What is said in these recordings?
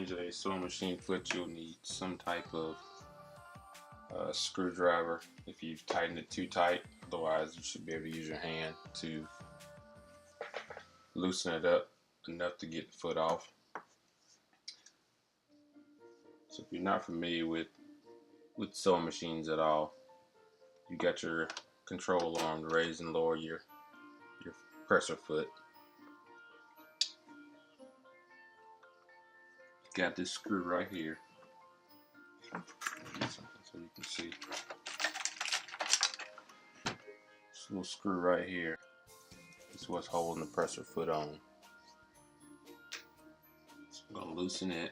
change a sewing machine foot, you'll need some type of screwdriver if you've tightened it too tight. Otherwise, you should be able to use your hand to loosen it up enough to get the foot off. So if you're not familiar with sewing machines at all, you got your control arm to raise and lower your presser foot. Got this screw right here, so you can see this little screw right here is what's holding the presser foot on. So I'm going to loosen it.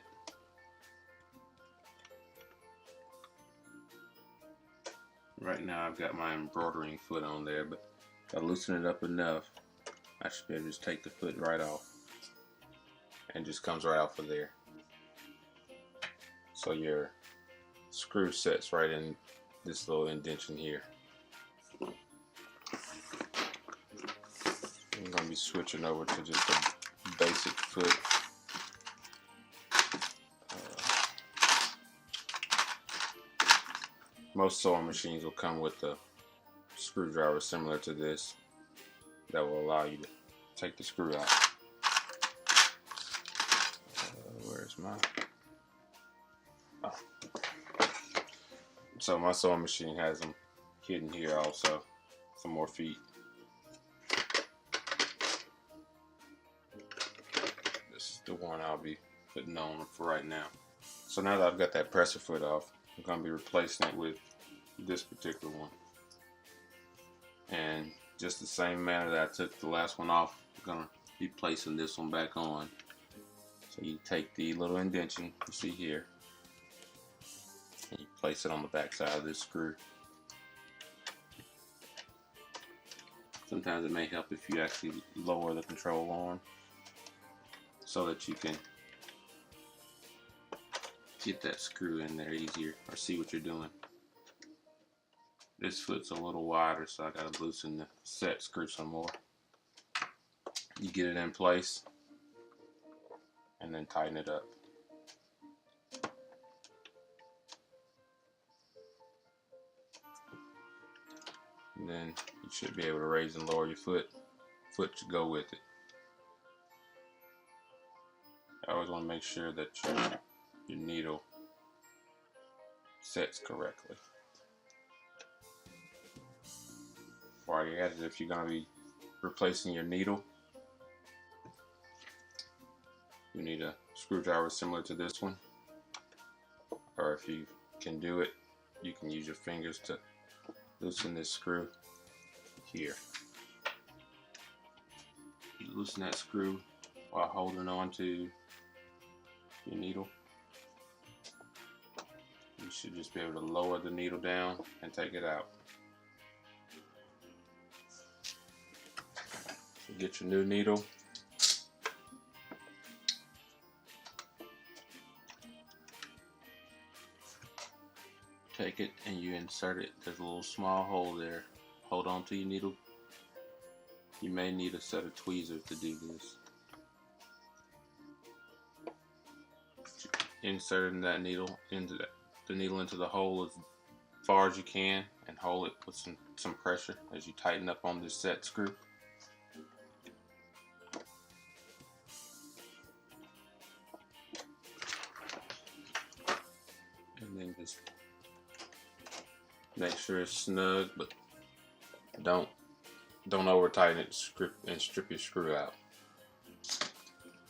Right now I've got my embroidering foot on there, but if I loosen it up enough, I should be able to just take the foot right off, and it just comes right off of there. So your screw sets right in this little indentation here. I'm going to be switching over to just a basic foot. Most sewing machines will come with a screwdriver similar to this that will allow you to take the screw out. Where's my... Oh. So my sewing machine has them hidden here also, some more feet. This is the one I'll be putting on for right now. So now that I've got that presser foot off, I'm going to be replacing it with this particular one. And just the same manner that I took the last one off, I'm going to be placing this one back on. So you take the little indentation you see here, and you place it on the back side of this screw. Sometimes it may help if you actually lower the control arm so that you can get that screw in there easier or see what you're doing. This foot's a little wider, so I gotta loosen the set screw some more. You get it in place and then tighten it up. And then you should be able to raise and lower your foot to go with it. I always want to make sure that your needle sets correctly. While you're at it, if you're going to be replacing your needle, you need a screwdriver similar to this one, or if you can do it, you can use your fingers to loosen this screw here. You loosen that screw while holding on to your needle. You should just be able to lower the needle down and take it out. So get your new needle. Take it and you insert it. There's a little small hole there. Hold on to your needle. You may need a set of tweezers to do this. Inserting that needle into the hole as far as you can, and hold it with some pressure as you tighten up on this set screw. And then just make sure it's snug, but don't over tighten it and strip your screw out.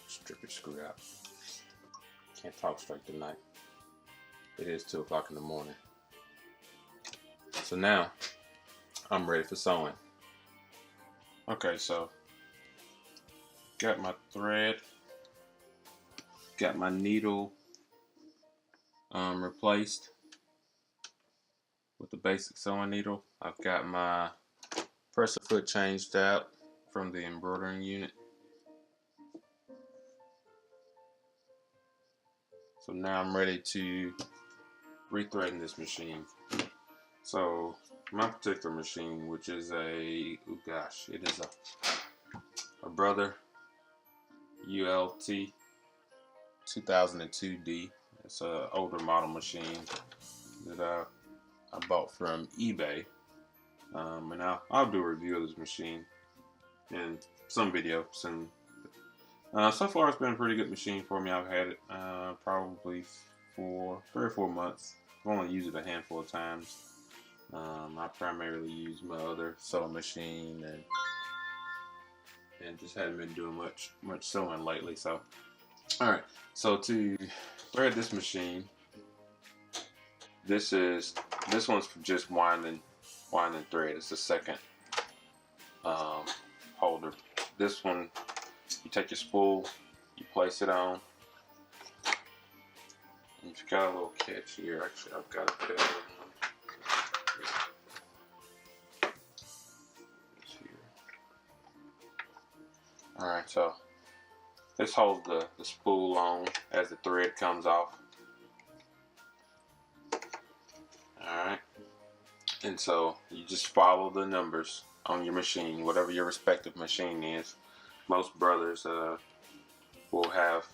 Strip your screw out. Can't talk straight tonight. It is 2 o'clock in the morning. So now I'm ready for sewing. Okay, so got my thread, got my needle replaced with the basic sewing needle. I've got my presser foot changed out from the embroidering unit. So now I'm ready to rethread this machine. So my particular machine, which is it is a Brother ULT 2002D. It's an older model machine that I bought from eBay. And I'll do a review of this machine in some video soon. So far it's been a pretty good machine for me. I've had it probably for 3 or 4 months. I've only used it a handful of times. I primarily use my other sewing machine and just haven't been doing much sewing lately. So, all right. So to thread this machine, this one's for just winding thread. It's the second holder. This one, you take your spool, you place it on. And you've got a little catch here. Actually, I've got a better one. Alright, so this holds the spool on as the thread comes off. Alright, and so you just follow the numbers on your machine, whatever your respective machine is. Most brothers will have,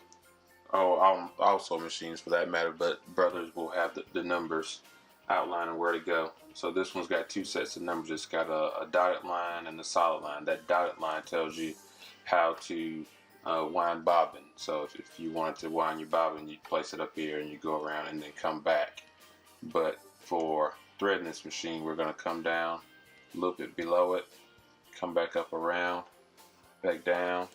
also machines for that matter, but brothers will have the numbers outlining where to go. So this one's got 2 sets of numbers. It's got a dotted line and a solid line. That dotted line tells you how to wind bobbin. So if you wanted to wind your bobbin, you place it up here and you go around and then come back. But for threading this machine, we're going to come down, loop it below it, come back up around, back down.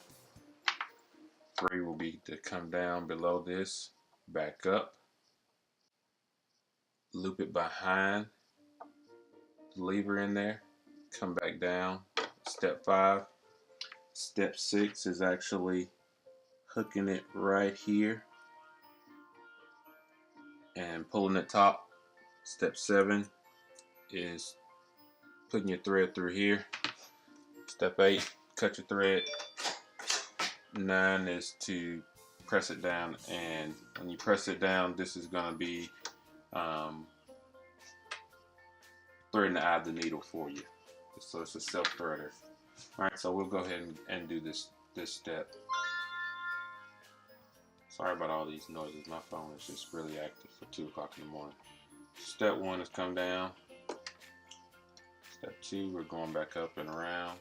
3 will be to come down below this, back up, loop it behind the lever in there, come back down. Step 5. Step 6 is actually hooking it right here and pulling it top. Step 7 is putting your thread through here. Step 8, cut your thread. 9 is to press it down, and when you press it down, this is going to be threading the eye of the needle for you. So it's a self-threader. Alright, so we'll go ahead and do this step. Sorry about all these noises. My phone is just really active for 2 o'clock in the morning. Step 1 is come down. Step 2, we're going back up and around.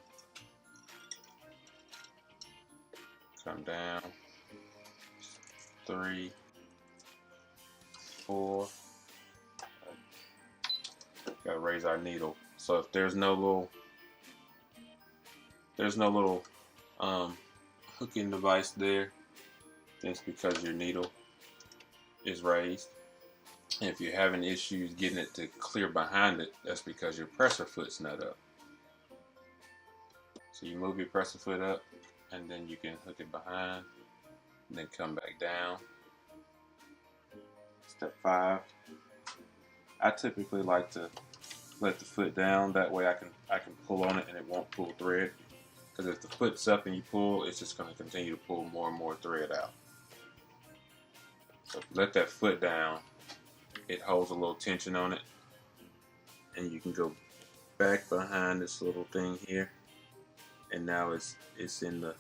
Come down. 3, 4. Gotta raise our needle. So if there's no little hooking device there, then it's because your needle is raised. And if you're having issues getting it to clear behind it, that's because your presser foot's not up. So you move your presser foot up, and then you can hook it behind, and then come back down. Step 5. I typically like to let the foot down. That way I can pull on it and it won't pull thread. Because if the foot's up and you pull, it's just going to continue to pull more and more thread out. So if you let that foot down, it holds a little tension on it, and you can go back behind this little thing here, and now it's in the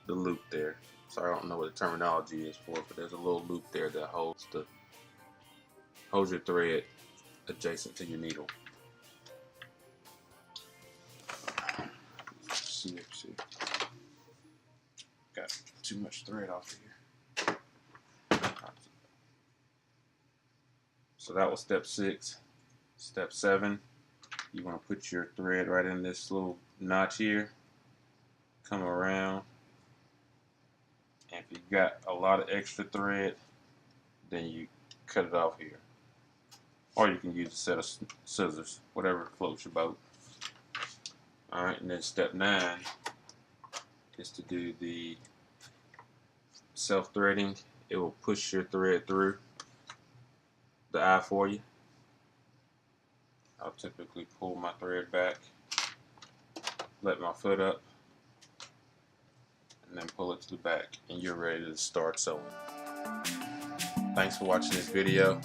loop there. So I don't know what the terminology is for it, but there's a little loop there that holds your thread adjacent to your needle. See. Got too much thread off here. So that was step 6. Step 7, you want to put your thread right in this little notch here. Come around, and if you've got a lot of extra thread, then you cut it off here. Or you can use a set of scissors, whatever floats your boat. Alright, and then step 9 is to do the self-threading. It will push your thread through the eye for you. I'll typically pull my thread back, let my foot up, and then pull it to the back, and you're ready to start sewing. Thanks for watching this video.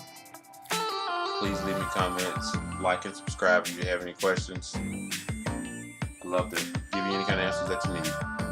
Please leave me comments, like and subscribe if you have any questions. I'd love to give you any kind of answers that you need.